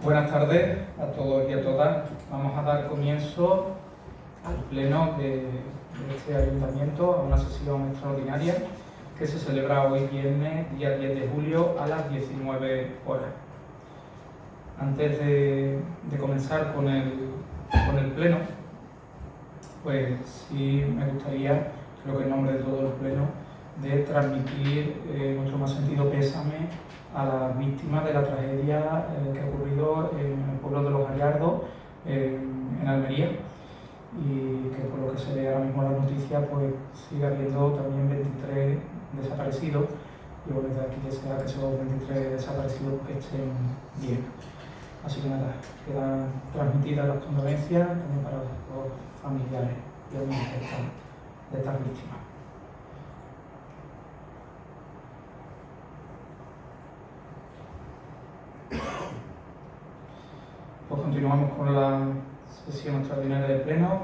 Buenas tardes a todos y a todas. Vamos a dar comienzo al pleno de este ayuntamiento, a una sesión extraordinaria que se celebra hoy viernes, día 10 de julio, a las 19 horas. Antes de comenzar con el pleno, pues sí me gustaría, creo que en nombre de todo el pleno, de transmitir nuestro más sentido pésame a las víctimas de la tragedia que ha ocurrido en el pueblo de Los Gallardos, en Almería, y que por lo que se ve ahora mismo en las noticias, pues sigue habiendo también 23 desaparecidos, y bueno, desde aquí desea que esos 23 desaparecidos pues, estén bien. Así que nada, quedan transmitidas las condolencias también para los familiares y amigos de estas víctimas. Pues continuamos con la sesión extraordinaria del Pleno.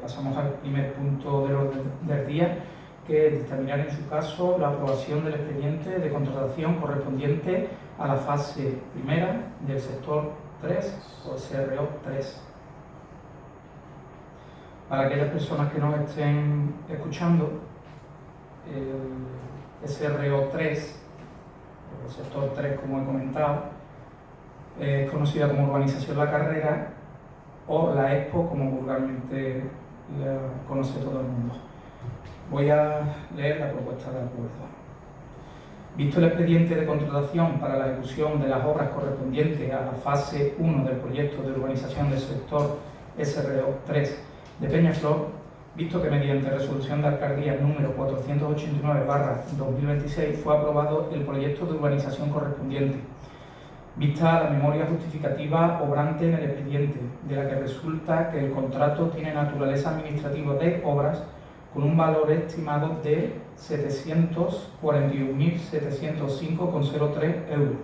Pasamos al primer punto del orden del día, que es dictaminar en su caso la aprobación del expediente de contratación correspondiente a la fase primera del sector 3 o SRO 3. Para aquellas personas que nos estén escuchando, el SRO 3, o el sector 3 como he comentado, es conocida como Urbanización La Carrera o la Expo, como vulgarmente la conoce todo el mundo. Voy a leer la propuesta de acuerdo. Visto el expediente de contratación para la ejecución de las obras correspondientes a la fase 1 del proyecto de urbanización del sector SRO 3 de Peñaflor, visto que mediante resolución de alcaldía número 489/2026 fue aprobado el proyecto de urbanización correspondiente, vista la memoria justificativa obrante en el expediente, de la que resulta que el contrato tiene naturaleza administrativa de obras con un valor estimado de 741.705,03 euros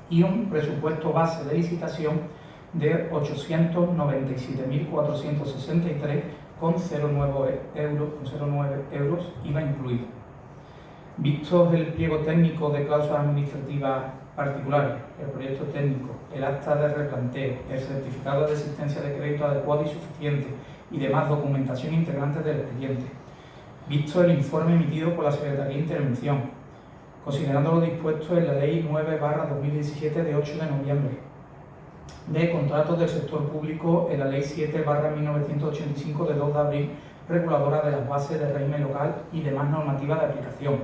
y un presupuesto base de licitación de 897.463,09 euros, IVA incluido. Visto el pliego técnico de cláusulas administrativas particulares, el proyecto técnico, el acta de replanteo, el certificado de existencia de crédito adecuado y suficiente y demás documentación integrante del expediente, visto el informe emitido por la Secretaría de Intervención, considerando lo dispuesto en la Ley 9/2017 de 8 de noviembre, de contratos del sector público en la Ley 7/1985 de 2 de abril, reguladora de las bases de régimen local y demás normativas de aplicación,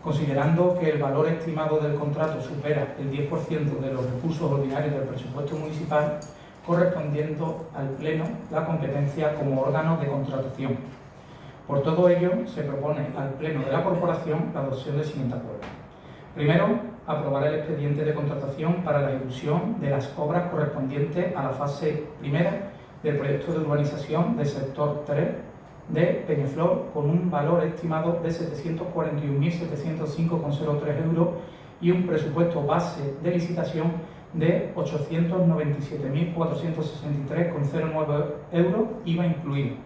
considerando que el valor estimado del contrato supera el 10% de los recursos ordinarios del presupuesto municipal, correspondiendo al Pleno la competencia como órgano de contratación. Por todo ello, se propone al Pleno de la Corporación la adopción del siguiente acuerdo. Primero, aprobar el expediente de contratación para la ejecución de las obras correspondientes a la fase primera del proyecto de urbanización del sector 3 de Peñaflor con un valor estimado de 741.705,03 euros y un presupuesto base de licitación de 897.463,09 euros, IVA incluido.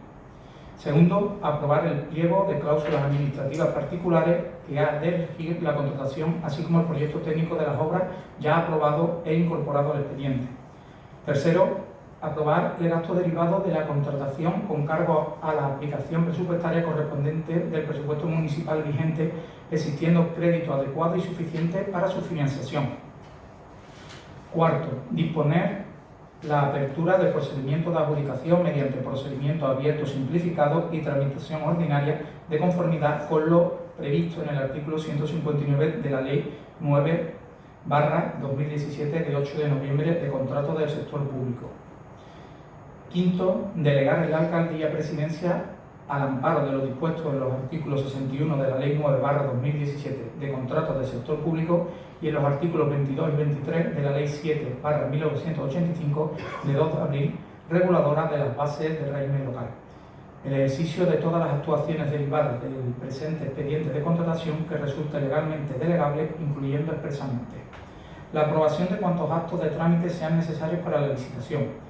Segundo, aprobar el pliego de cláusulas administrativas particulares que ha de regir la contratación, así como el proyecto técnico de las obras ya aprobado e incorporado al expediente. Tercero, aprobar el gasto derivado de la contratación con cargo a la aplicación presupuestaria correspondiente del presupuesto municipal vigente, existiendo crédito adecuado y suficiente para su financiación. Cuarto, disponer la apertura del procedimiento de adjudicación mediante procedimiento abierto simplificado y tramitación ordinaria de conformidad con lo previsto en el artículo 159 de la Ley 9/2017 de 8 de noviembre de contratos del sector público. Quinto, delegar en la Alcaldía Presidencia, al amparo de lo dispuesto en los artículos 61 de la Ley 9/2017 de contratos del sector público y en los artículos 22 y 23 de la Ley 7/1985 de 2 de abril, reguladora de las bases del régimen local, el ejercicio de todas las actuaciones derivadas del presente expediente de contratación que resulte legalmente delegable, incluyendo expresamente la aprobación de cuantos actos de trámite sean necesarios para la licitación,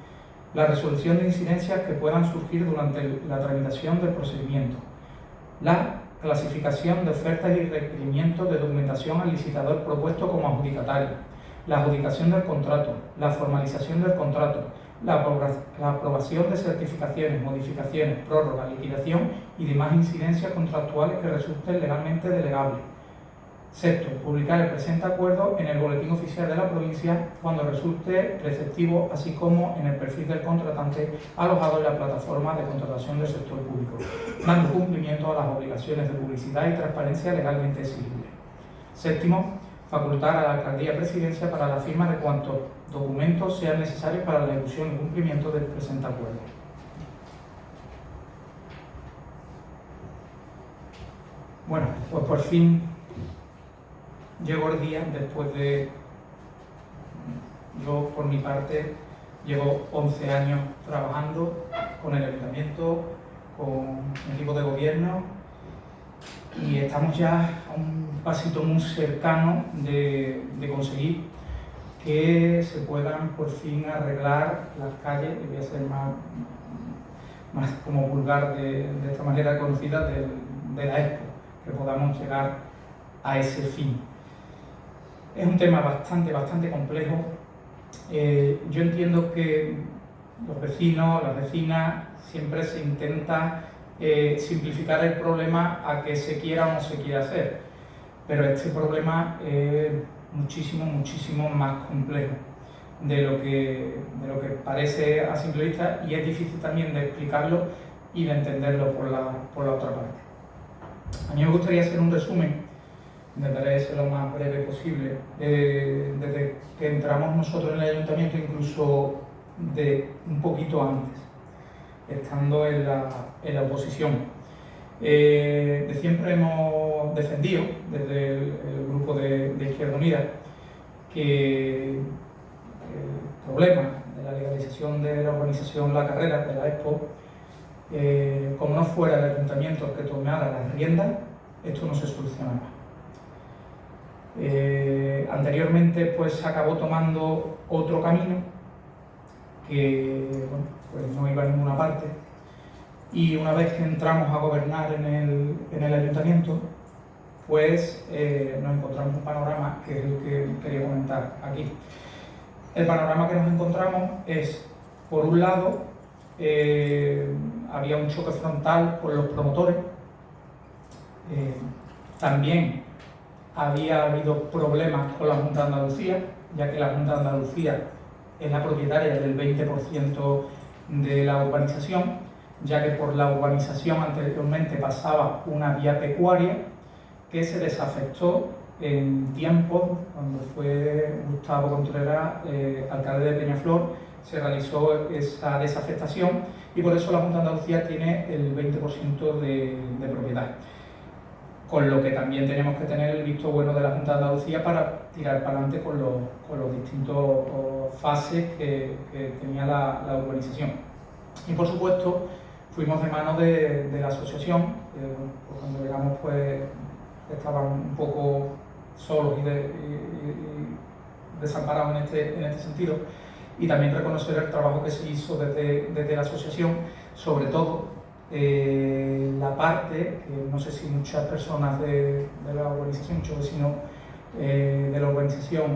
la resolución de incidencias que puedan surgir durante la tramitación del procedimiento, la clasificación de ofertas y requerimientos de documentación al licitador propuesto como adjudicatario, la adjudicación del contrato, la formalización del contrato, la aprobación de certificaciones, modificaciones, prórrogas, liquidación y demás incidencias contractuales que resulten legalmente delegables. Sexto, publicar el presente acuerdo en el boletín oficial de la provincia cuando resulte preceptivo, así como en el perfil del contratante alojado en la plataforma de contratación del sector público, dando cumplimiento a las obligaciones de publicidad y transparencia legalmente exigibles. Séptimo, facultar a la Alcaldía Presidencia para la firma de cuantos documentos sean necesarios para la ejecución y cumplimiento del presente acuerdo. Bueno, pues por fin llegó el día, después de, yo por mi parte, llevo 11 años trabajando con el Ayuntamiento, con el equipo de gobierno, y estamos ya a un pasito muy cercano de conseguir que se puedan por fin arreglar las calles, y voy a ser más como vulgar de esta manera conocida, de la Expo, que podamos llegar a ese fin. Es un tema bastante complejo. Yo entiendo que los vecinos, las vecinas, siempre se intenta simplificar el problema a que se quiera o no se quiera hacer, pero este problema es muchísimo más complejo de lo que parece a simple vista, y es difícil también de explicarlo y de entenderlo por la otra parte. A mí me gustaría hacer un resumen, intentaré ser lo más breve posible, desde que entramos nosotros en el Ayuntamiento, incluso de un poquito antes, estando en la oposición. Siempre hemos defendido, desde el grupo de Izquierda Unida, que el problema de la legalización de la urbanización La Carrera, de la Expo, como no fuera el Ayuntamiento el que tomara las riendas, esto no se solucionaba. Anteriormente pues se acabó tomando otro camino que bueno, pues no iba a ninguna parte, y una vez que entramos a gobernar en el Ayuntamiento, pues nos encontramos un panorama que es el que quería comentar aquí. El panorama que nos encontramos es, por un lado, había un choque frontal con los promotores, también había habido problemas con la Junta de Andalucía, ya que la Junta de Andalucía es la propietaria del 20% de la urbanización, ya que por la urbanización anteriormente pasaba una vía pecuaria que se desafectó en tiempos, cuando fue Gustavo Contreras alcalde de Peñaflor, se realizó esa desafectación, y por eso la Junta de Andalucía tiene el 20% de propiedad. Con lo que también tenemos que tener el visto bueno de la Junta de Andalucía para tirar para adelante con los distintos fases que tenía la urbanización. Y por supuesto, fuimos de mano de la asociación, pues cuando llegamos pues estaban un poco solos y desamparados en este sentido, y también reconocer el trabajo que se hizo desde la asociación, sobre todo la parte, que no sé si muchas personas de la urbanización, muchos vecinos de la urbanización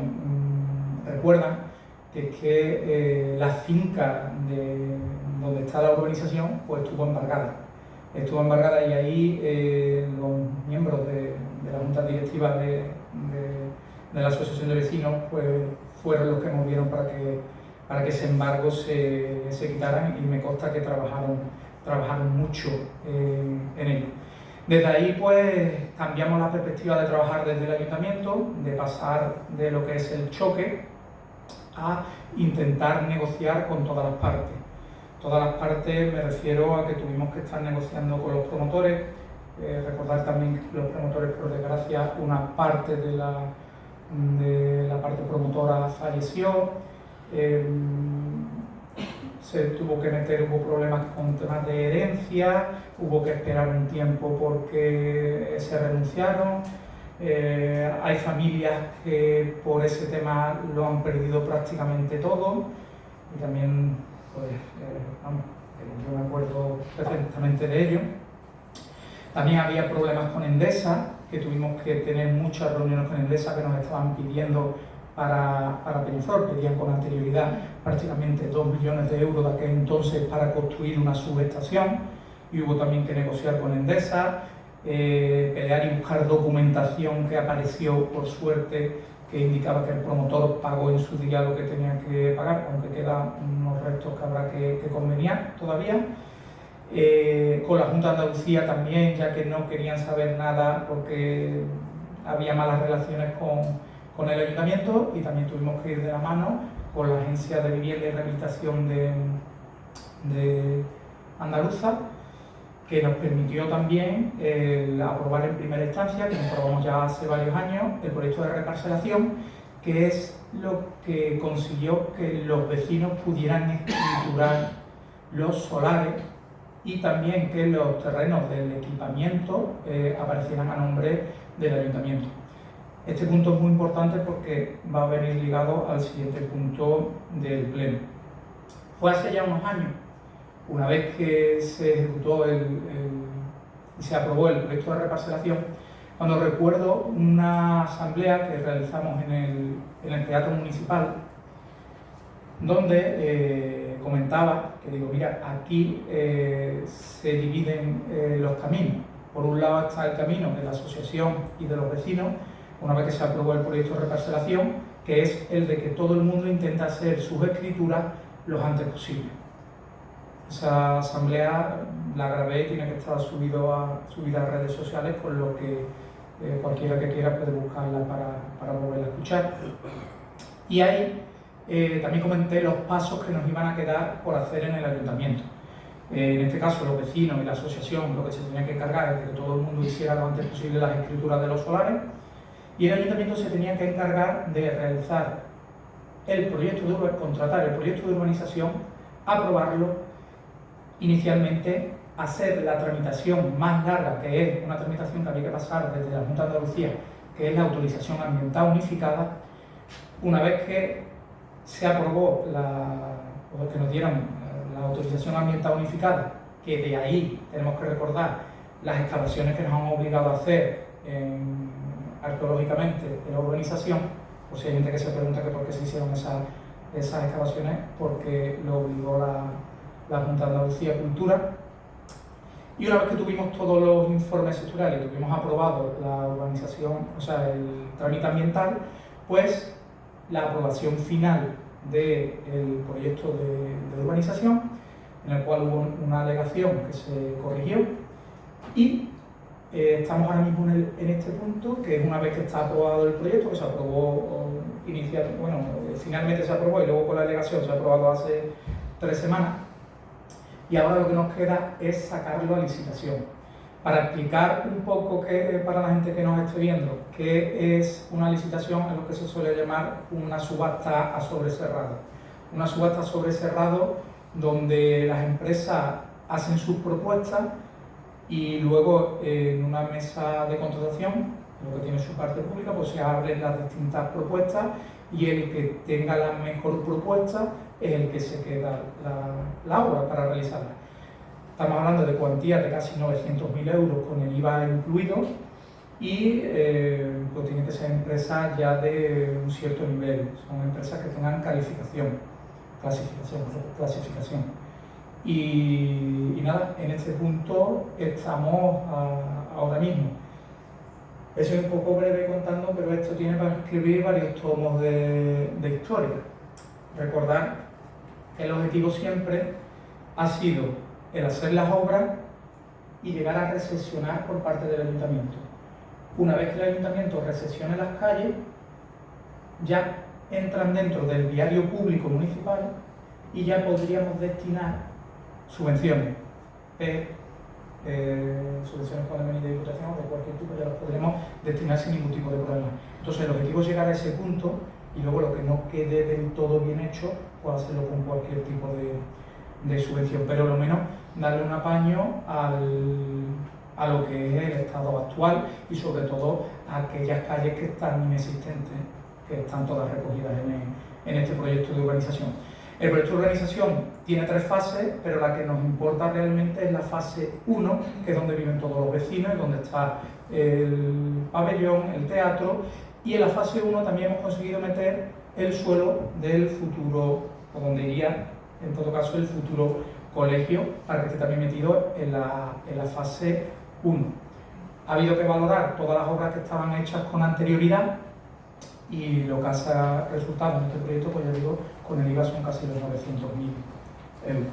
recuerdan, que es que la finca donde está la urbanización pues estuvo embargada. Y ahí los miembros de la junta directiva de la asociación de vecinos pues fueron los que movieron para que ese embargo se quitaran, y me consta que trabajaron mucho en ello. Desde ahí pues cambiamos la perspectiva de trabajar desde el Ayuntamiento, de pasar de lo que es el choque a intentar negociar con todas las partes. Todas las partes me refiero a que tuvimos que estar negociando con los promotores, recordar también que los promotores, por desgracia, una parte de la parte promotora falleció, se tuvo que meter, hubo problemas con temas de herencia, hubo que esperar un tiempo porque se renunciaron. Hay familias que por ese tema lo han perdido prácticamente todo, y también pues, yo me acuerdo perfectamente de ello. También había problemas con Endesa, que tuvimos que tener muchas reuniones con Endesa, que nos estaban pidiendo para Peñaflor. Pedían con anterioridad prácticamente 2 millones de euros de aquel entonces para construir una subestación, y hubo también que negociar con Endesa, pelear y buscar documentación que apareció, por suerte, que indicaba que el promotor pagó en su día lo que tenía que pagar, aunque quedan unos restos que habrá que conveniar todavía. Con la Junta de Andalucía también, ya que no querían saber nada porque había malas relaciones con el ayuntamiento, y también tuvimos que ir de la mano con la Agencia de Vivienda y Rehabilitación de Andaluza, que nos permitió también aprobar en primera instancia, que nos aprobamos ya hace varios años, el proyecto de reparcelación, que es lo que consiguió que los vecinos pudieran escriturar los solares y también que los terrenos del equipamiento aparecieran a nombre del ayuntamiento. Este punto es muy importante porque va a venir ligado al siguiente punto del pleno. Fue hace ya unos años, una vez que se ejecutó y se aprobó el proyecto de reparcelación, cuando recuerdo una asamblea que realizamos en el Teatro Municipal, donde comentaba que digo, mira, aquí se dividen los caminos. Por un lado está el camino de la asociación y de los vecinos, una vez que se aprobó el proyecto de reparcelación, que es el de que todo el mundo intenta hacer sus escrituras lo antes posible. Esa asamblea la grabé y tiene que estar subida a redes sociales, con lo que cualquiera que quiera puede buscarla para volverla a escuchar. Y ahí también comenté los pasos que nos iban a quedar por hacer en el ayuntamiento. En este caso, los vecinos y la asociación lo que se tenía que encargar es de que todo el mundo hiciera lo antes posible las escrituras de los solares, y el ayuntamiento se tenía que encargar de realizar el proyecto contratar el proyecto de urbanización, aprobarlo inicialmente, hacer la tramitación más larga, que es una tramitación que había que pasar desde la Junta de Andalucía, que es la autorización ambiental unificada. Una vez que se aprobó que nos dieron la autorización ambiental unificada, que de ahí tenemos que recordar las excavaciones que nos han obligado a hacer arqueológicamente en la urbanización, por si hay gente que se pregunta que por qué se hicieron esas excavaciones, porque lo obligó la Junta de Andalucía Cultura. Y una vez que tuvimos todos los informes sectoriales y tuvimos aprobado la urbanización, o sea, el trámite ambiental, pues la aprobación final del proyecto de urbanización, en el cual hubo una alegación que se corrigió, y estamos ahora mismo en este punto, que es una vez que está aprobado el proyecto, que se aprobó finalmente se aprobó y luego con la alegación se ha aprobado hace 3 semanas, y ahora lo que nos queda es sacarlo a licitación. Para explicar un poco para la gente que nos esté viendo, qué es una licitación, es lo que se suele llamar una subasta a sobre cerrado. Una subasta a sobre cerrado donde las empresas hacen sus propuestas y luego en una mesa de contratación, lo que tiene su parte pública, pues se abren las distintas propuestas y el que tenga la mejor propuesta es el que se queda la obra para realizarla. Estamos hablando de cuantías de casi 900.000 euros con el IVA incluido, y pues tienen que ser empresas ya de un cierto nivel, son empresas que tengan clasificación. Y nada, en este punto estamos ahora mismo. Eso es un poco breve contando, pero esto tiene para escribir varios tomos de historia. Recordar que el objetivo siempre ha sido el hacer las obras y llegar a recesionar por parte del ayuntamiento. Una vez que el ayuntamiento recesione las calles, ya entran dentro del diario público municipal y ya podríamos destinar subvenciones, subvenciones con el de diputación o de cualquier tipo, ya las podremos destinar sin ningún tipo de problema. Entonces el objetivo es llegar a ese punto y luego lo que no quede del todo bien hecho, pues hacerlo con cualquier tipo de subvención, pero lo menos darle un apaño a lo que es el estado actual y sobre todo a aquellas calles que están inexistentes, que están todas recogidas en este proyecto de urbanización. El proyecto de urbanización tiene 3 fases, pero la que nos importa realmente es la fase 1, que es donde viven todos los vecinos, donde está el pabellón, el teatro Y en la fase 1 también hemos conseguido meter el suelo del futuro, o donde iría, en todo caso, el futuro colegio, para que esté también metido en la fase 1. Ha habido que valorar todas las obras que estaban hechas con anterioridad y lo que ha resultado en este proyecto, pues ya digo, con el IVA son casi los 900.000 euros.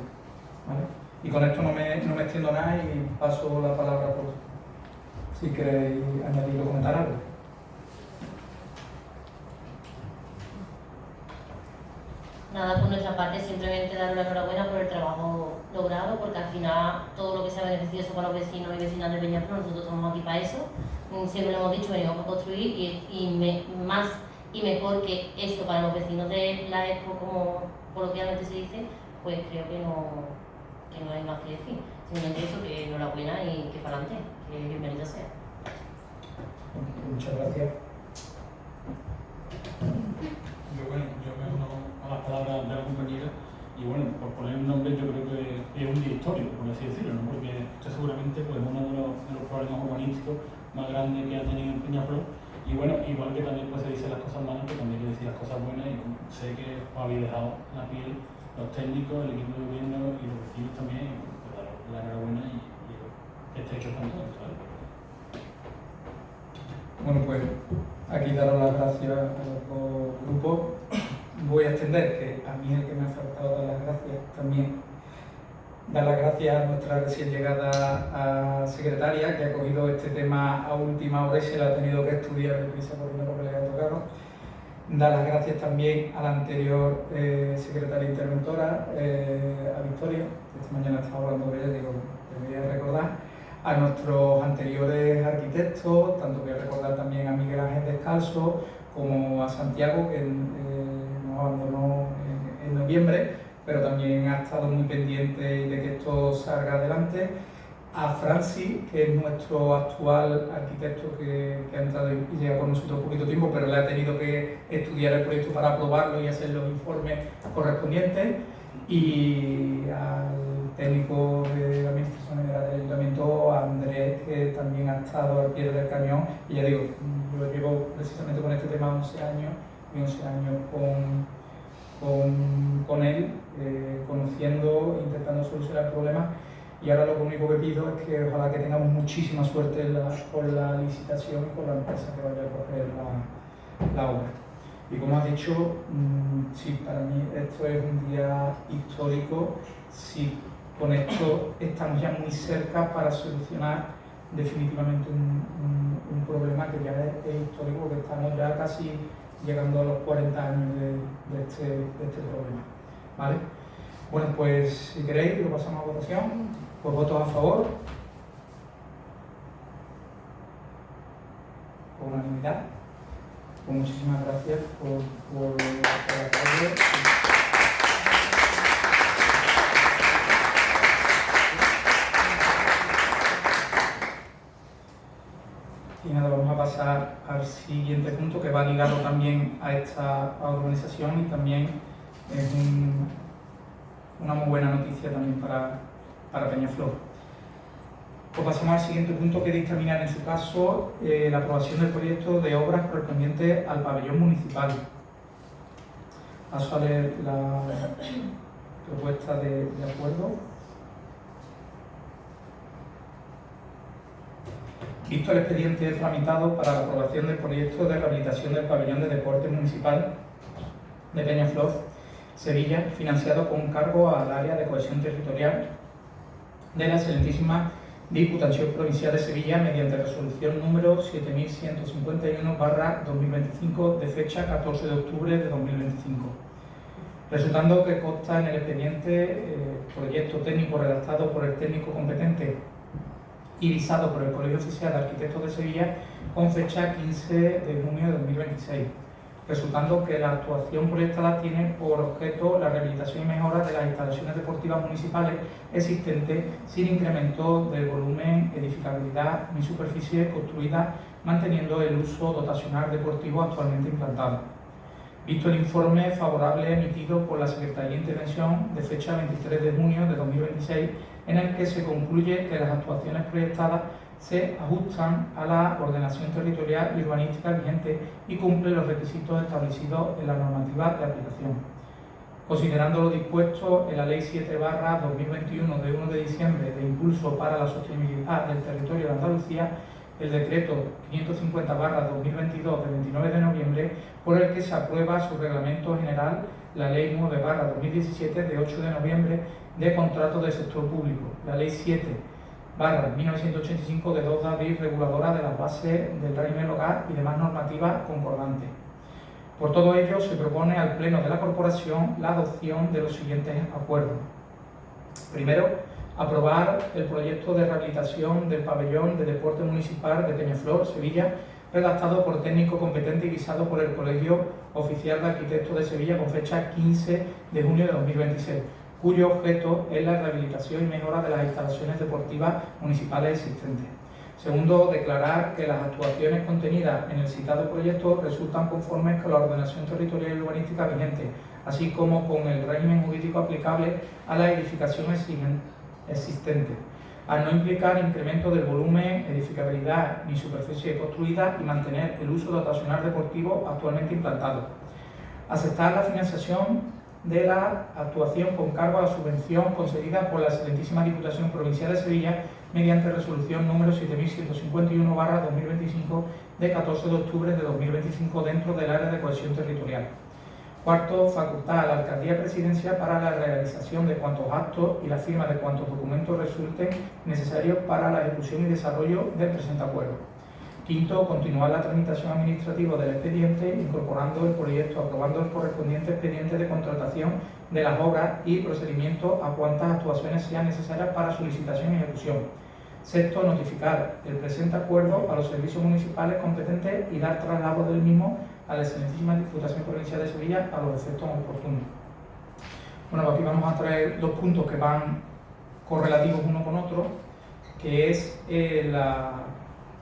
¿Vale? Y con esto no me extiendo nada y paso la palabra por si queréis añadir o comentar algo. Nada, por nuestra parte simplemente dar la enhorabuena por el trabajo logrado, porque al final todo lo que sea beneficioso para los vecinos y vecinas de Peñaflor, nosotros estamos aquí para eso. Siempre lo hemos dicho, venimos a construir más y mejor que esto para los vecinos de la Expo, como coloquialmente se dice, pues creo que no hay más que decir. Simplemente eso, que enhorabuena y que para adelante, que bienvenido sea. Muchas gracias. Yo me uno a las palabras de la compañera y bueno, por poner un nombre yo creo que es un día histórico, por así decirlo, ¿no? Porque esto seguramente pues, uno de los problemas urbanísticos más grandes que ha tenido en Peñaflor y bueno, igual que también pues, se dicen las cosas malas, pues también hay que decir las cosas buenas y sé que os habéis dejado la piel los técnicos, el equipo de gobierno y los vecinos también, y pues, daros la enhorabuena y que esté hecho con todo, ¿sabes? Bueno, pues aquí daros las gracias a los dos grupos. Voy a extender, que a mí es el que me ha faltado dar las gracias también. Dar las gracias a nuestra recién llegada secretaria, que ha cogido este tema a última hora y se la ha tenido que estudiar deprisa por lo que le ha tocado. Dar las gracias también a la anterior secretaria interventora, a Victoria, que esta mañana estaba hablando con ella, digo, te voy a recordar. A nuestros anteriores arquitectos, tanto voy a recordar también a Miguel Ángel Descalzo como a Santiago, que nos abandonó en noviembre, pero también ha estado muy pendiente de que esto salga adelante. A Francis, que es nuestro actual arquitecto que ha entrado y llega con nosotros poquito tiempo, pero le ha tenido que estudiar el proyecto para aprobarlo y hacer los informes correspondientes. Y al técnico de la Administración General del Ayuntamiento, a Andrés, que también ha estado al pie del cañón. Y ya digo, yo llevo precisamente con este tema 11 años, y 11 años con él, conociendo, intentando solucionar problemas. Y ahora lo único que pido es que ojalá que tengamos muchísima suerte con la licitación y con la empresa que vaya a coger la obra. Y como has dicho, sí, para mí esto es un día histórico. Sí, con esto estamos ya muy cerca para solucionar definitivamente un problema que ya es histórico, porque estamos ya casi llegando a los 40 años de este problema. ¿Vale? Bueno, pues si queréis lo pasamos a votación. Pues votos a favor. Por unanimidad. Pues muchísimas gracias por el apoyo. Y nada, vamos a pasar al siguiente punto, que va ligado también a esta organización y también es una muy buena noticia también para Peñaflor. Pues pasamos al siguiente punto, que es dictaminar en su caso la aprobación del proyecto de obras correspondiente al pabellón municipal. Paso a leer la propuesta de acuerdo. Visto el expediente tramitado para la aprobación del proyecto de rehabilitación del pabellón de deporte municipal de Peñaflor, Sevilla, financiado con cargo al área de cohesión territorial de la excelentísima Diputación Provincial de Sevilla mediante resolución número 7151/2025 de fecha 14 de octubre de 2025. Resultando que consta en el expediente proyecto técnico redactado por el técnico competente y visado por el Colegio Oficial de Arquitectos de Sevilla con fecha 15 de junio de 2026. Resultando que la actuación proyectada tiene por objeto la rehabilitación y mejora de las instalaciones deportivas municipales existentes sin incremento del volumen, edificabilidad ni superficie construida, manteniendo el uso dotacional deportivo actualmente implantado. Visto el informe favorable emitido por la Secretaría de Intervención de fecha 23 de junio de 2026, en el que se concluye que las actuaciones proyectadas se ajustan a la ordenación territorial y urbanística vigente y cumplen los requisitos establecidos en la normativa de aplicación. Considerando lo dispuesto en la Ley 7/2021 de 1 de diciembre de Impulso para la Sostenibilidad del Territorio de Andalucía, el Decreto 550/2022 de 29 de noviembre, por el que se aprueba su Reglamento General, la Ley 9/2017 de 8 de noviembre de Contratos del Sector Público, la Ley 7/1985 de 2 de abril, reguladora de las bases del régimen local y demás normativas concordantes. Por todo ello, se propone al Pleno de la Corporación la adopción de los siguientes acuerdos. Primero, aprobar el proyecto de rehabilitación del pabellón de deporte municipal de Peñaflor, Sevilla, redactado por técnico competente y guisado por el Colegio Oficial de Arquitectos de Sevilla con fecha 15 de junio de 2026, cuyo objeto es la rehabilitación y mejora de las instalaciones deportivas municipales existentes. Segundo, declarar que las actuaciones contenidas en el citado proyecto resultan conformes con la ordenación territorial y urbanística vigente, así como con el régimen jurídico aplicable a la edificación existente, al no implicar incremento del volumen, edificabilidad ni superficie construida y mantener el uso dotacional deportivo actualmente implantado. Aceptar la financiación de la actuación con cargo a la subvención concedida por la excelentísima Diputación Provincial de Sevilla mediante resolución número 7151/2025 de 14 de octubre de 2025 dentro del área de cohesión territorial. Cuarto, facultar a la Alcaldía Presidencial para la realización de cuantos actos y la firma de cuantos documentos resulten necesarios para la ejecución y desarrollo del presente acuerdo. Quinto, continuar la tramitación administrativa del expediente, incorporando el proyecto, aprobando el correspondiente expediente de contratación de las obras y procedimiento a cuantas actuaciones sean necesarias para su licitación y ejecución. Sexto, notificar el presente acuerdo a los servicios municipales competentes y dar traslado del mismo a la excelentísima Diputación Provincial de Sevilla a los efectos oportunos. Bueno, aquí vamos a traer dos puntos que van correlativos uno con otro, que es la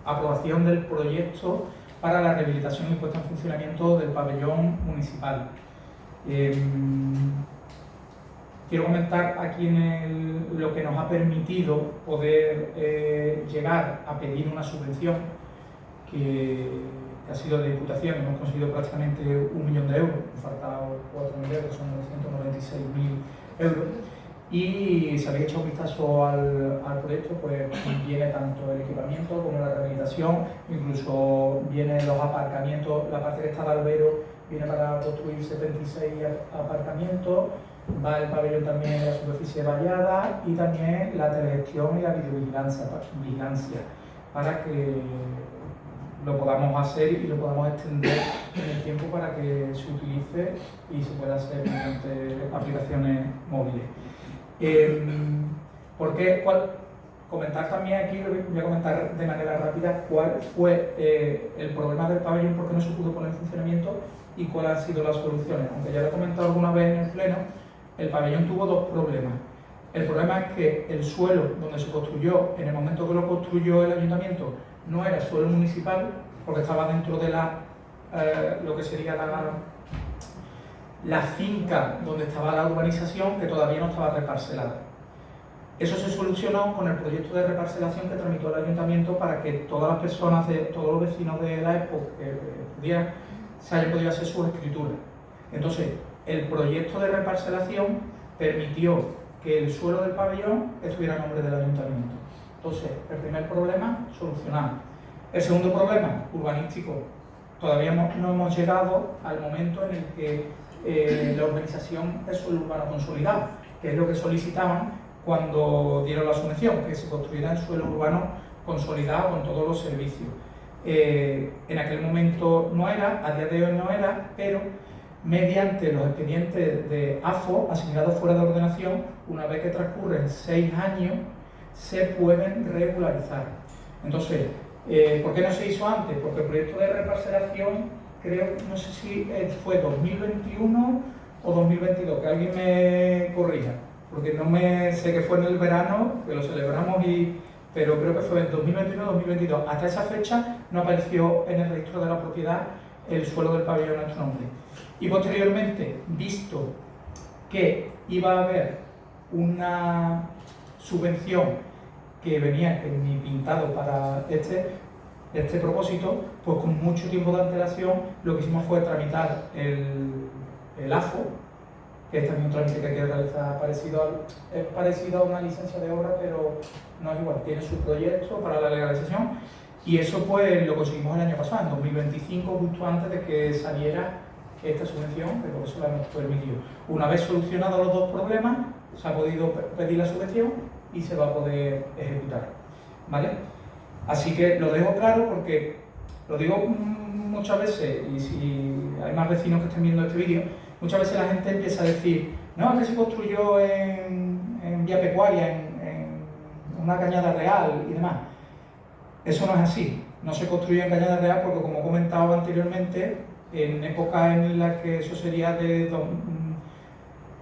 aprobación del proyecto para la rehabilitación y puesta en funcionamiento del pabellón municipal. Quiero comentar aquí lo que nos ha permitido poder llegar a pedir una subvención que ha sido de Diputación. Hemos conseguido prácticamente 1 millón de euros, han faltado 4.000 euros, son 996.000 euros. Y si habéis hecho un vistazo al proyecto, pues viene tanto el equipamiento como la rehabilitación, incluso vienen los aparcamientos, la parte que está de albero viene para construir 76 aparcamientos, va el pabellón también en la superficie vallada y también la telegestión y la videovigilancia para que lo podamos hacer y lo podamos extender en el tiempo para que se utilice y se pueda hacer mediante aplicaciones móviles. Comentar también aquí, voy a comentar de manera rápida cuál fue el problema del pabellón, por qué no se pudo poner en funcionamiento y cuáles han sido las soluciones. Aunque ya lo he comentado alguna vez en el pleno, el pabellón tuvo dos problemas. El problema es que el suelo donde se construyó, en el momento que lo construyó el ayuntamiento, no era suelo municipal, porque estaba dentro de lo que sería la finca donde estaba la urbanización, que todavía no estaba reparcelada. Eso se solucionó con el proyecto de reparcelación que tramitó el ayuntamiento para que todas las personas, todos los vecinos de la época se hayan podido hacer sus escrituras. Entonces, el proyecto de reparcelación permitió que el suelo del pabellón estuviera a nombre del ayuntamiento. Entonces, el primer problema solucionado. El segundo problema, urbanístico. Todavía no hemos llegado al momento en el que la urbanización es suelo urbano consolidado, que es lo que solicitaban cuando dieron la subvención, que se construyera en suelo urbano consolidado con todos los servicios. En aquel momento no era, a día de hoy no era, pero mediante los expedientes de AFO, asignados fuera de ordenación, una vez que transcurren 6 años, se pueden regularizar. Entonces, ¿por qué no se hizo antes? Porque el proyecto de reparcelación, creo, no sé si fue 2021 o 2022, que alguien me corrija, porque no me sé que fue en el verano, que lo celebramos, pero creo que fue en 2021 o 2022. Hasta esa fecha no apareció en el registro de la propiedad el suelo del pabellón a nuestro nombre. Y posteriormente, visto que iba a haber una subvención que venía ni pintado para este propósito, pues con mucho tiempo de antelación lo que hicimos fue tramitar el AFO, que es también un trámite que hay que realizar es parecido a una licencia de obra, pero no es igual, tiene su proyecto para la legalización, y eso pues lo conseguimos el año pasado, en 2025, justo antes de que saliera esta subvención, que por eso la hemos permitido. Una vez solucionados los dos problemas, se ha podido pedir la subvención y se va a poder ejecutar, ¿vale? Así que lo dejo claro porque lo digo muchas veces, y si hay más vecinos que estén viendo este vídeo, muchas veces la gente empieza a decir, no, es que se construyó en vía pecuaria, en una cañada real y demás. Eso no es así, no se construyó en cañada real porque, como he comentado anteriormente, en épocas en las que eso sería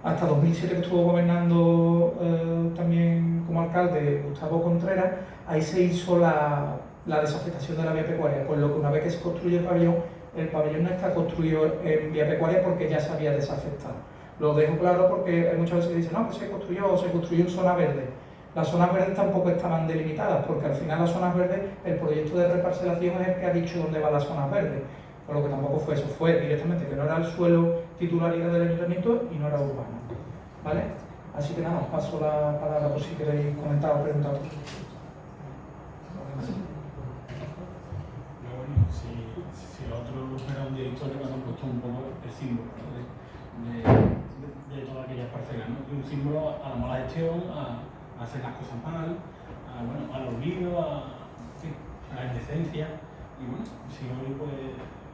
hasta 2007, que estuvo gobernando también como alcalde Gustavo Contreras, ahí se hizo la desafectación de la vía pecuaria, por lo que una vez que se construye el pabellón no está construido en vía pecuaria porque ya se había desafectado. Lo dejo claro porque hay muchas veces que dicen, no, que se construyó en zona verde. Las zonas verdes tampoco estaban delimitadas, porque al final las zonas verdes, el proyecto de reparcelación es el que ha dicho dónde van las zonas verdes, por lo que tampoco fue eso, fue directamente que no era el suelo titularidad del ayuntamiento y no era urbano, ¿vale? Así que nada, os paso la palabra por si queréis comentar o preguntar. Si lo otro era un día histórico, nos puesto un poco el símbolo, ¿no? de todas aquellas parcelas, ¿no? Y un símbolo a la mala gestión, a hacer las cosas mal, al olvido, a la indecencia. Y bueno, si hoy pues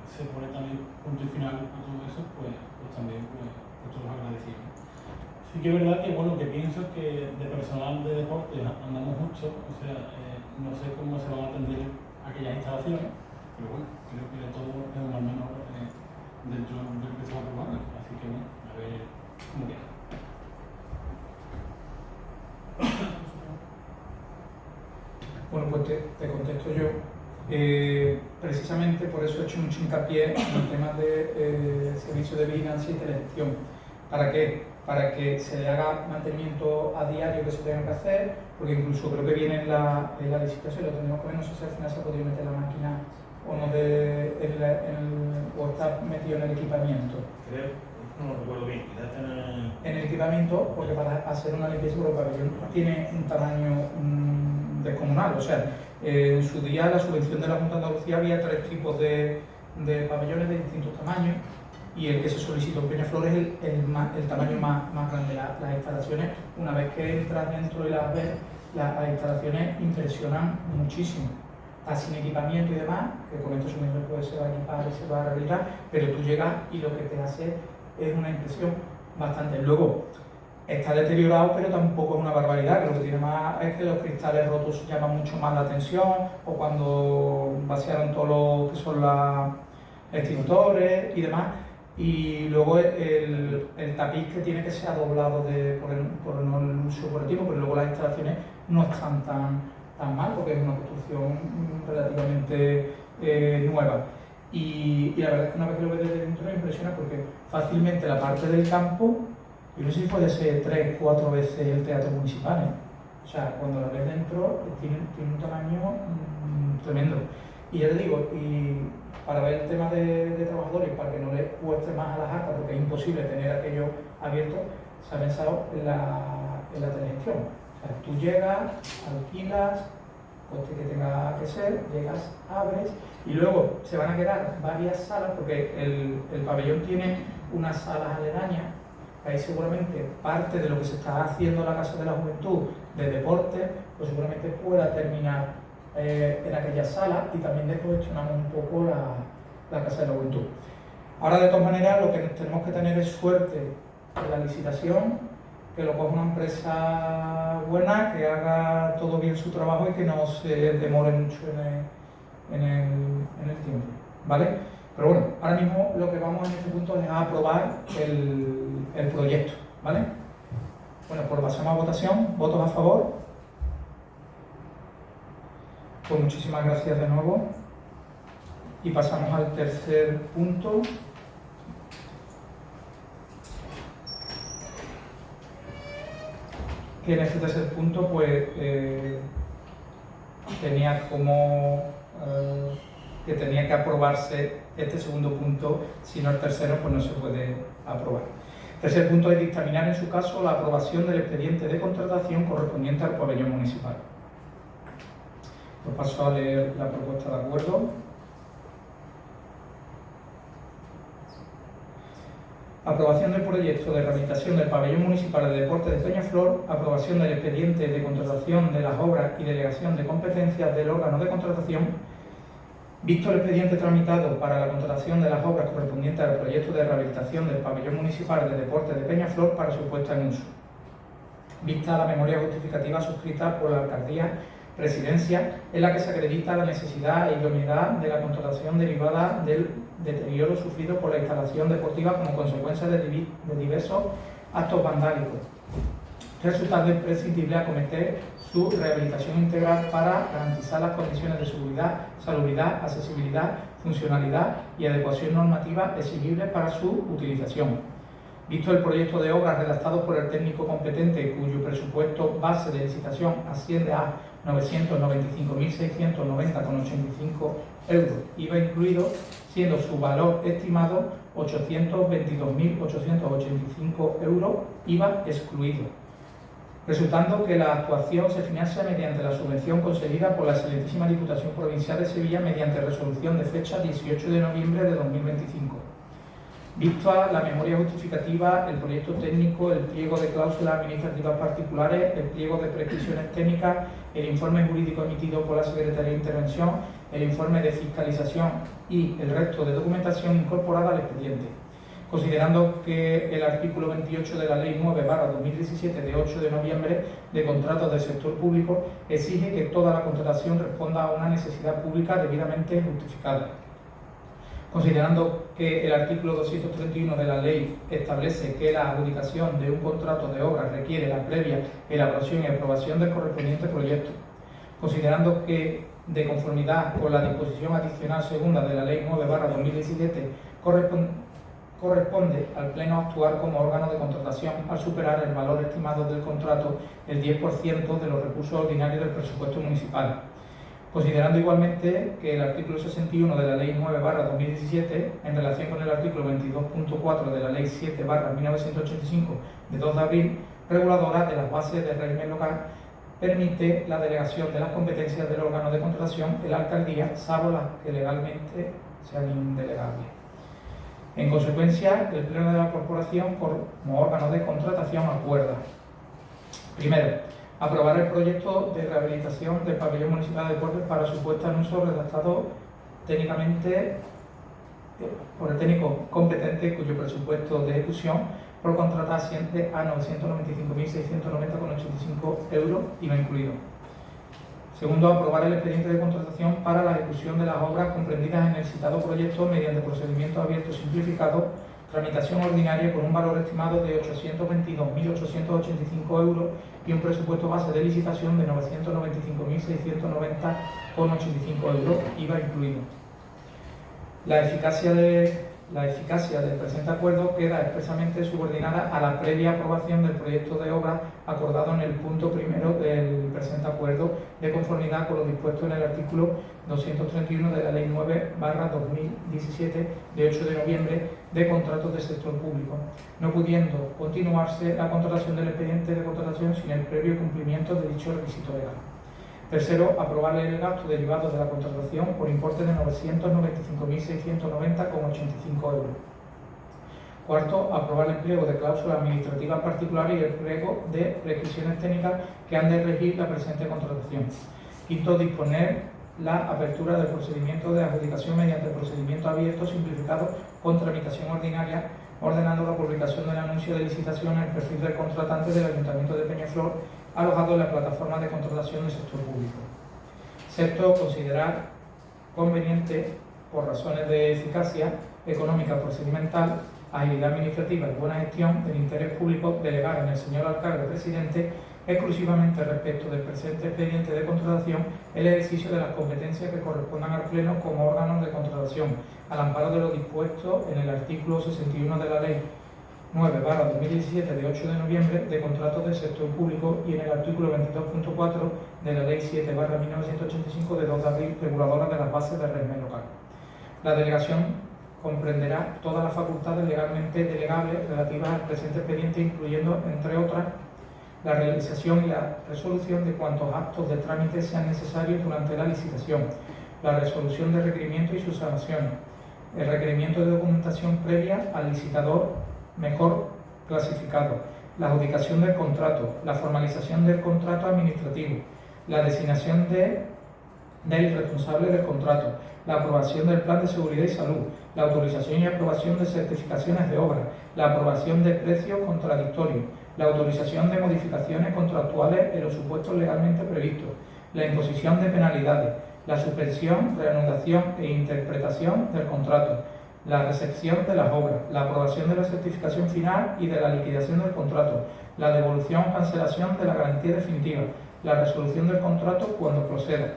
se pone también punto y final a todo eso, pues también pues todos agradecidos. Sí que es verdad que bueno, que pienso que de personal de deporte andamos mucho, o sea, no sé cómo se van a atender aquellas instalaciones, pero bueno, creo que todo es un al menos dentro del que se va a probar, así que bueno, a ver cómo queda. Bueno, pues te contesto yo. Precisamente por eso he hecho mucho hincapié en el tema de servicio de vigilancia y telegestión. ¿Para qué? Para que se le haga mantenimiento a diario que se tenga que hacer, porque incluso creo que viene en la licitación, lo tenemos que ver, no sé si al final se ha podido meter la máquina o no, o está metido en el equipamiento. Creo, no recuerdo bien, quizás en el equipamiento, porque para hacer una limpieza, porque el pabellón tiene un tamaño descomunal, o sea, en su día la subvención de la Junta de Andalucía había 3 tipos de pabellones de distintos tamaños, y el que se solicitó en Peñaflor es el tamaño más grande. Las instalaciones, una vez que entras dentro y las ves, las instalaciones impresionan muchísimo. Está sin equipamiento y demás, que con esto pues se va a equipar y se va a rehabilitar, pero tú llegas y lo que te hace es una impresión bastante. Luego, está deteriorado, pero tampoco es una barbaridad, que lo que tiene más es que los cristales rotos llaman mucho más la atención, o cuando vaciaron todos los que son los extintores y demás. Y luego el tapiz que tiene que ser doblado por no el uso operativo, pero luego las instalaciones no están tan mal, porque es una construcción relativamente nueva. Y la verdad es que una vez que lo ves desde dentro me impresiona, porque fácilmente la parte del campo, yo no sé si puede ser 3 o 4 veces el teatro municipal, ¿eh? O sea, cuando la ves dentro tiene un tamaño tremendo. Y ya te digo, y para ver el tema de trabajadores, para que no les cueste más a las arcas, porque es imposible tener aquello abierto, se ha pensado en la telegestión. O sea, tú llegas, alquilas, coste que tenga que ser, llegas, abres, y luego se van a quedar varias salas, porque el pabellón tiene unas salas aledañas. Ahí seguramente parte de lo que se está haciendo en la Casa de la Juventud de deporte, pues seguramente pueda terminar en aquella sala, y también descongestionamos un poco la Casa de la Juventud. Ahora, de todas maneras, lo que tenemos que tener es suerte en la licitación, que lo coja una empresa buena, que haga todo bien su trabajo y que no se demore mucho en el tiempo, ¿vale? Pero bueno, ahora mismo lo que vamos en este punto es a aprobar el proyecto, ¿vale? Bueno, pues pasamos a votación. ¿Votos a favor? Pues muchísimas gracias de nuevo. Y pasamos al tercer punto. Que en este tercer punto, pues, tenía que tenía que aprobarse este segundo punto, si no el tercero pues no se puede aprobar. Tercer punto es dictaminar en su caso la aprobación del expediente de contratación correspondiente al pabellón municipal. Pues paso a leer la propuesta de acuerdo. Aprobación del proyecto de rehabilitación del pabellón municipal de deportes de Peñaflor, aprobación del expediente de contratación de las obras y delegación de competencias del órgano de contratación, visto el expediente tramitado para la contratación de las obras correspondientes al proyecto de rehabilitación del pabellón municipal de deportes de Peñaflor para su puesta en uso, vista la memoria justificativa suscrita por la Alcaldía Presidencia, en la que se acredita la necesidad e idoneidad de la contratación derivada del deterioro sufrido por la instalación deportiva como consecuencia de diversos actos vandálicos, resultando imprescindible acometer su rehabilitación integral para garantizar las condiciones de seguridad, salubridad, accesibilidad, funcionalidad y adecuación normativa exigibles para su utilización. Visto el proyecto de obra redactado por el técnico competente, cuyo presupuesto base de licitación asciende a 995.690,85 euros, IVA incluido, siendo su valor estimado 822.885 euros, IVA excluido, resultando que la actuación se financia mediante la subvención concedida por la excelentísima Diputación Provincial de Sevilla mediante resolución de fecha 18 de noviembre de 2025. Vista la memoria justificativa, el proyecto técnico, el pliego de cláusulas administrativas particulares, el pliego de prescripciones técnicas, el informe jurídico emitido por la Secretaría de Intervención, el informe de fiscalización y el resto de documentación incorporada al expediente. Considerando que el artículo 28 de la Ley 9/2017 de 8 de noviembre de contratos del sector público exige que toda la contratación responda a una necesidad pública debidamente justificada. Considerando que el artículo 231 de la ley establece que la adjudicación de un contrato de obra requiere la previa elaboración y aprobación del correspondiente proyecto. Considerando que, de conformidad con la disposición adicional segunda de la ley 9/2017, corresponde al Pleno actuar como órgano de contratación al superar el valor estimado del contrato el 10% de los recursos ordinarios del presupuesto municipal. Considerando igualmente que el artículo 61 de la Ley 9/2017, en relación con el artículo 22.4 de la Ley 7/1985 de 2 de abril, reguladora de las bases del régimen local, permite la delegación de las competencias del órgano de contratación en la alcaldía, salvo las que legalmente sean indelegables. En consecuencia, el Pleno de la Corporación, como órgano de contratación, acuerda: primero, aprobar el proyecto de rehabilitación del pabellón municipal de deportes para su puesta en uso, redactado técnicamente por el técnico competente, cuyo presupuesto de ejecución por contratar asciende a 995.690,85 euros, IVA incluido. Segundo, aprobar el expediente de contratación para la ejecución de las obras comprendidas en el citado proyecto mediante procedimiento abierto simplificado, tramitación ordinaria con un valor estimado de 822.885 euros y un presupuesto base de licitación de 995.690,85 euros, IVA incluido. La eficacia del presente acuerdo queda expresamente subordinada a la previa aprobación del proyecto de obra acordado en el punto primero del presente acuerdo, de conformidad con lo dispuesto en el artículo 231 de la Ley 9/2017 de 8 de noviembre de contratos del sector público, no pudiendo continuarse la contratación del expediente de contratación sin el previo cumplimiento de dicho requisito legal. Tercero, aprobar el gasto derivado de la contratación por importe de 995.690,85 euros. Cuarto, aprobar el pliego de cláusulas administrativas particulares y el pliego de prescripciones técnicas que han de regir la presente contratación. Quinto, disponer la apertura del procedimiento de adjudicación mediante procedimiento abierto simplificado con tramitación ordinaria, ordenando la publicación del anuncio de licitación en el perfil del contratante del Ayuntamiento de Peñaflor, alojado en la plataforma de contratación del sector público. Sexto, considerar conveniente, por razones de eficacia económica procedimental, agilidad administrativa y buena gestión del interés público, delegar en el señor alcalde presidente exclusivamente respecto del presente expediente de contratación el ejercicio de las competencias que correspondan al Pleno como órganos de contratación, al amparo de lo dispuesto en el artículo 61 de la Ley 9/2017 de 8 de noviembre de contratos del sector público y en el artículo 22.4 de la Ley 7/1985 de 2 de abril, reguladora de las bases del régimen local. La delegación comprenderá todas las facultades legalmente delegables relativas al presente expediente, incluyendo, entre otras, la realización y la resolución de cuantos actos de trámite sean necesarios durante la licitación, la resolución de requerimientos y sus sanciones, el requerimiento de documentación previa al licitador mejor clasificado, la adjudicación del contrato, la formalización del contrato administrativo, la designación del responsable del contrato, la aprobación del plan de seguridad y salud, la autorización y aprobación de certificaciones de obra, la aprobación de precios contradictorios, la autorización de modificaciones contractuales en los supuestos legalmente previstos, la imposición de penalidades, la suspensión, reanudación e interpretación del contrato, la recepción de las obras, la aprobación de la certificación final y de la liquidación del contrato, la devolución o cancelación de la garantía definitiva, la resolución del contrato cuando proceda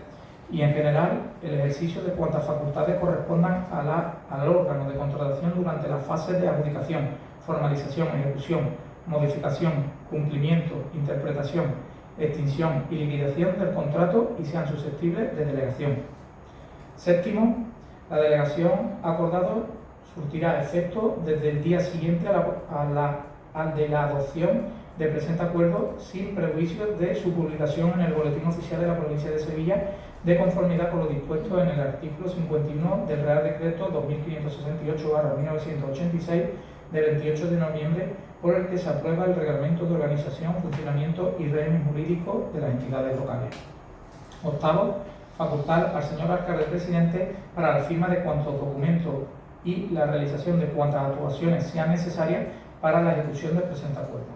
y, en general, el ejercicio de cuantas facultades correspondan al órgano de contratación durante las fases de adjudicación, formalización, ejecución, modificación, cumplimiento, interpretación, extinción y liquidación del contrato y sean susceptibles de delegación. Séptimo, la delegación acordado surtirá efecto desde el día siguiente al de la adopción del presente acuerdo, sin prejuicio de su publicación en el Boletín Oficial de la Provincia de Sevilla, de conformidad con lo dispuesto en el artículo 51 del Real Decreto 2568/1986 de 28 de noviembre, por el que se aprueba el Reglamento de Organización, Funcionamiento y Régimen Jurídico de las entidades locales. Octavo, facultar al señor alcalde presidente para la firma de cuantos documentos y la realización de cuantas actuaciones sean necesarias para la ejecución del presente acuerdo.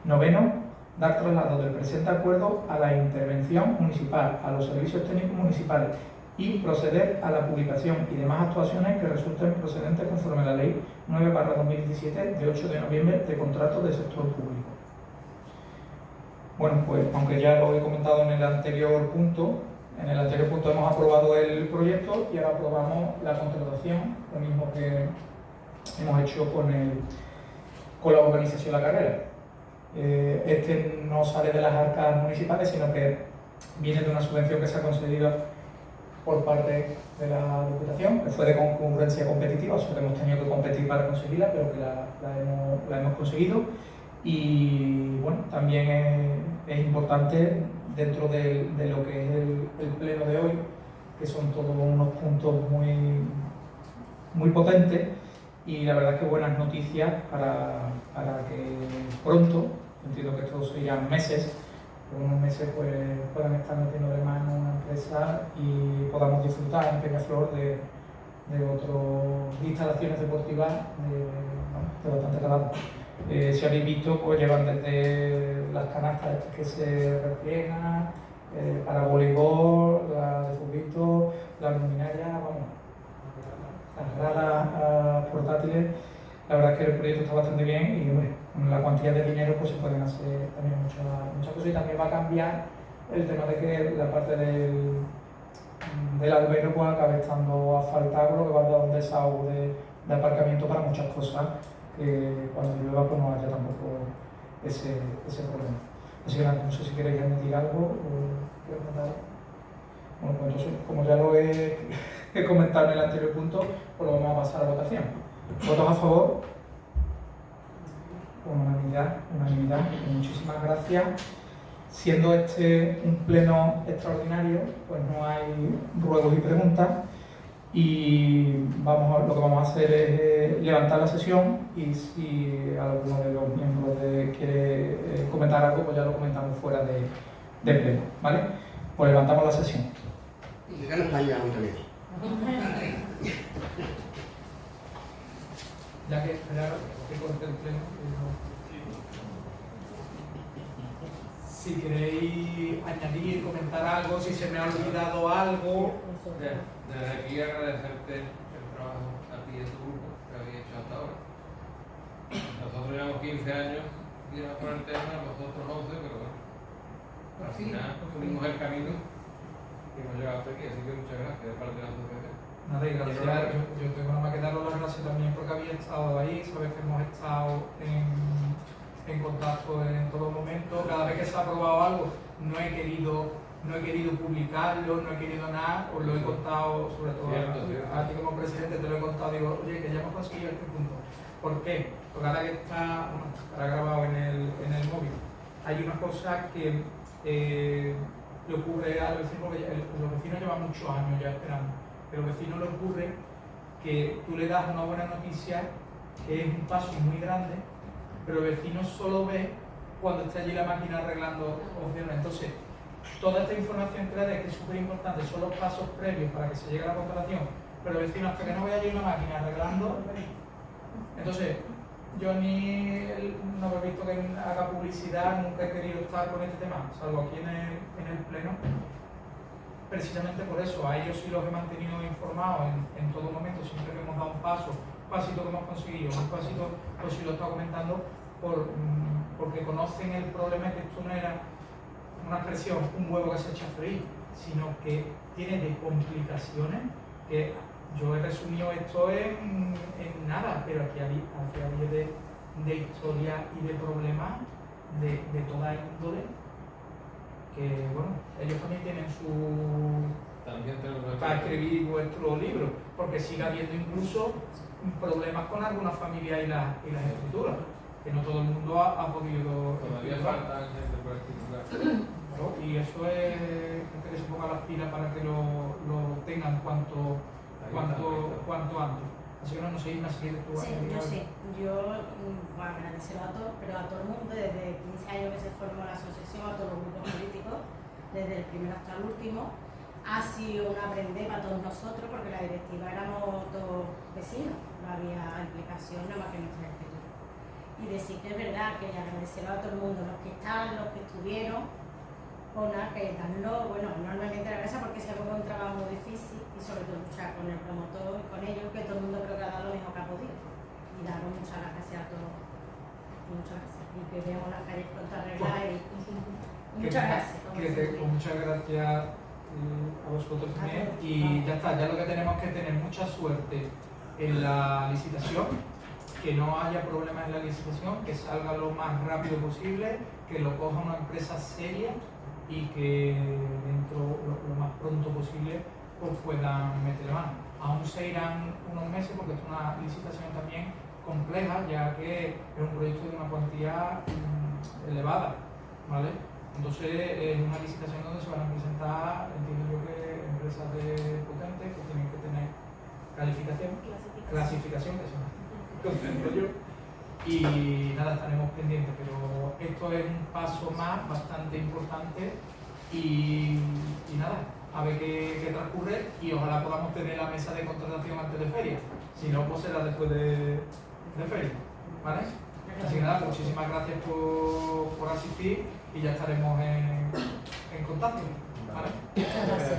Noveno, dar traslado del presente acuerdo a la intervención municipal, a los servicios técnicos municipales y proceder a la publicación y demás actuaciones que resulten procedentes conforme a la Ley 9/2017 de 8 de noviembre de contratos del sector público. Bueno, pues aunque ya lo he comentado en el anterior punto hemos aprobado el proyecto y ahora aprobamos la contratación, lo mismo que hemos hecho con la organización de la carrera. Este no sale de las arcas municipales, sino que viene de una subvención que se ha concedido por parte de la Diputación, que fue de concurrencia competitiva, o sea que hemos tenido que competir para conseguirla, pero que la hemos conseguido. Y bueno, también es importante dentro de lo que es el pleno de hoy, que son todos unos puntos muy potentes, y la verdad es que buenas noticias para que pronto, entiendo que esto serían meses, en unos meses pues puedan estar metiendo de mano una empresa y podamos disfrutar en Peñaflor de otras instalaciones deportivas de bastante calado. Si habéis visto, pues llevan desde las canastas que se repliegan, para voleibol, la de fútbol, la luminaria, las gradas portátiles. La verdad es que el proyecto está bastante bien y bueno, con la cuantía de dinero pues se pueden hacer también muchas cosas, y también va a cambiar el tema de que la parte del albero pues acabe estando asfaltado, lo que va a dar un desahogo de aparcamiento para muchas cosas, que cuando llueva pues no haya tampoco ese problema. Así que nada, no sé si queréis añadir algo o queréis comentar algo. Bueno, pues entonces, como ya lo he comentado en el anterior punto, pues lo vamos a pasar a votación. ¿Votos a favor? Unanimidad. Muchísimas gracias. Siendo este un pleno extraordinario, pues no hay ruegos y preguntas, y lo que vamos a hacer es levantar la sesión, y si alguno de los miembros quiere comentar algo, pues ya lo comentamos fuera del pleno, ¿vale? Pues levantamos la sesión. Y gana España también. Ya que esperar que corte el pleno. Si queréis añadir, comentar algo, si se me ha olvidado algo. Desde aquí agradecerte el trabajo a ti y a tu grupo que habéis hecho hasta ahora. Nosotros llevamos 15 años tirando por el tema, vosotros 11, pero bueno, al final unimos el camino y hemos llegado hasta aquí, así que muchas gracias de parte de la asociación. Nada, y gracias. Yo tengo nada más que daros las gracias también porque habéis estado ahí, sabes que hemos estado en contacto en todo momento. Cada vez que se ha aprobado algo, no he querido no he querido publicarlo, no he querido nada, os lo he contado, sobre todo Cierto. a ti como presidente te lo he contado, digo, oye, que ya hemos conseguido este punto. ¿Por qué? Porque ahora que está grabado en el móvil, hay una cosa que le ocurre a los vecinos, porque los vecinos llevan muchos años ya esperando, pero a los vecinos les ocurre que tú le das una buena noticia, que es un paso muy grande, pero el vecino solo ve cuando está allí la máquina arreglando opciones. Entonces, toda esta información que le da, que es súper importante, son los pasos previos para que se llegue a la contratación, pero el vecino hasta que no vea allí la máquina arreglando, entonces yo no he visto que haga publicidad, nunca he querido estar con este tema, salvo aquí en el pleno, precisamente por eso. A ellos sí los he mantenido informados en todo momento, siempre que hemos dado un pasito que hemos conseguido, un pasito, pues si lo he estado comentando, porque conocen el problema, que esto no era una expresión, un huevo que se echa a freír, sino que tiene de complicaciones que yo he resumido esto en nada, pero aquí había de historia y de problemas de toda índole, que bueno, ellos también tienen También tenemos para escribir vuestro libro, porque sigue habiendo incluso problemas con algunas familias y las escrituras, que no todo el mundo ha podido Todavía escriturar. falta gente por estimular. Claro, y eso es que se ponga las pilas para que lo tengan cuanto antes. Así que no sé, Irma, si quieres tú. Sí, yo sí. Yo agradecerlo a todos, pero a todo el mundo, desde 15 años que se formó la asociación, a todos los grupos políticos, desde el primero hasta el último. Ha sido un aprender para todos nosotros, porque la directiva éramos todos vecinos, no había implicación nada más que nuestra escritura. Y decir que es verdad que agradecerlo a todo el mundo, los que están, los que estuvieron, o nada, que darlo, bueno, normalmente la gracia porque se fue un trabajo muy difícil y sobre todo luchar con el promotor y con ellos, que todo el mundo creo que ha dado lo mejor que ha podido. Y daros muchas gracias a todos. Muchas gracias. Y que veamos las calles pronto arregladas y muchas gracias. Muchas gracias a vosotros también. todos. Y ya está, ya lo que tenemos es que tener mucha suerte en la licitación, que no haya problemas en la licitación, que salga lo más rápido posible, que lo coja una empresa seria y que dentro lo más pronto posible pues puedan meterle mano. Aún se irán unos meses porque es una licitación también compleja, ya que es un proyecto de una cuantía elevada, ¿vale? Entonces es una licitación donde se van a presentar, entiendo yo, que empresas potentes que tienen que tener clasificación, que se llama, contento yo. Y nada, estaremos pendientes, pero esto es un paso más bastante importante y nada, a ver qué transcurre y ojalá podamos tener la mesa de contratación antes de feria, si no pues será después de feria, ¿vale? Así que nada, muchísimas gracias por asistir y ya estaremos en contacto, ¿vale? Muchas gracias.